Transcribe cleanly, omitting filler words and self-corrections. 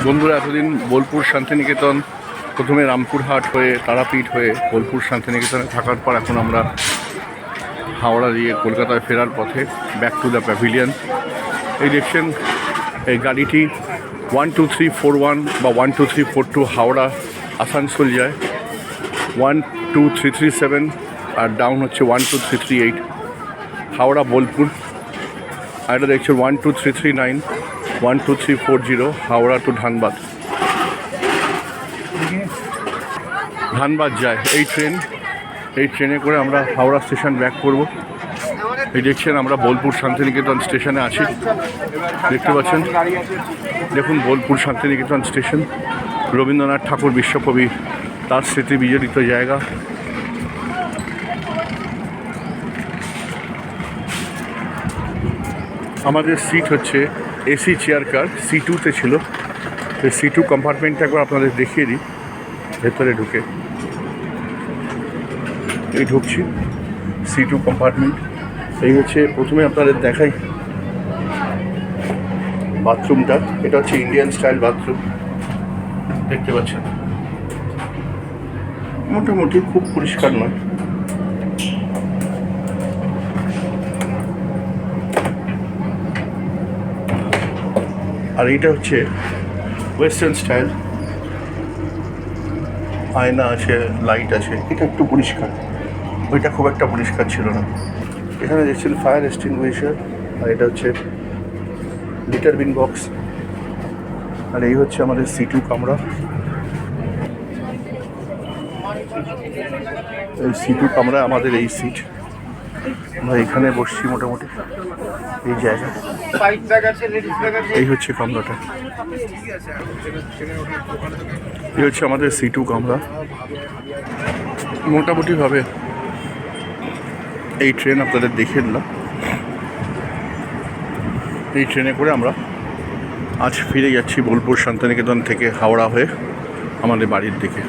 বন্ধুরা, এতদিন বোলপুর শান্তিনিকেতন, প্রথমে রামপুরহাট হয়ে তারাপীঠ হয়ে বোলপুর শান্তিনিকেতনে থাকার পর এখন আমরা হাওড়া দিয়ে কলকাতায় ফেরার পথে ব্যাক টু দ্য প্যাভিলিয়ন। এই দেখছেন, এই গাড়িটি 12341 বা 12342 হাওড়া আসানসোল যায়, 12337 আর ডাউন হচ্ছে 12338 হাওড়া বোলপুর। আর এটা দেখছেন 12339 12340 হাওড়া টু ধানবাদ। ধানবাদ যায় এই ট্রেন। এই ট্রেনে করে আমরা হাওড়া স্টেশন ব্যাক করব। এই দেখছেন আমরা বোলপুর শান্তিনিকেতন স্টেশনে আছি, দেখতে পাচ্ছেন। দেখুন বোলপুর শান্তিনিকেতন স্টেশন, রবীন্দ্রনাথ ঠাকুর বিশ্বকবি তার স্মৃতি বিজড়িত জায়গা। আমাদের সিট হচ্ছে এসি চেয়ার কার, C2-তে ছিল। এই C2 কম্পার্টমেন্টটা একবার আপনাদের দেখিয়ে দিই। ভেতরে ঢুকে এই ঢুকছি C2 কম্পার্টমেন্ট। এই হচ্ছে প্রথমে আপনাদের দেখাই বাথরুমটা। এটা হচ্ছে ইন্ডিয়ান স্টাইল বাথরুম, দেখতে পাচ্ছেন। মোটামুটি খুব পরিষ্কার নয়। আর এইটা হচ্ছে ওয়েস্টার্ন স্টাইল, আয়না আছে, লাইট আছে। এটা একটু পরিষ্কার, ওইটা খুব একটা পরিষ্কার ছিল না। এখানে দেখছেন ফায়ার এক্সটিংগুইশার, আর এটা হচ্ছে লিটার বিন বক্স। আর এই হচ্ছে আমাদের C2 কামরা। এই C2 কামরায় আমাদের এই সিট। আমরা এখানে বসছি মোটামুটি এই জায়গা। এই হচ্ছে কামরাটা, এই হচ্ছে আমাদের C2 কামরা। মোটামুটিভাবে এই ট্রেন আপনাদের দেখিয়ে দিলাম। এই ট্রেনে করে আমরা আজ ফিরে যাচ্ছি বোলপুর শান্তিনিকেতন থেকে হাওড়া হয়ে আমাদের বাড়ির দিকে।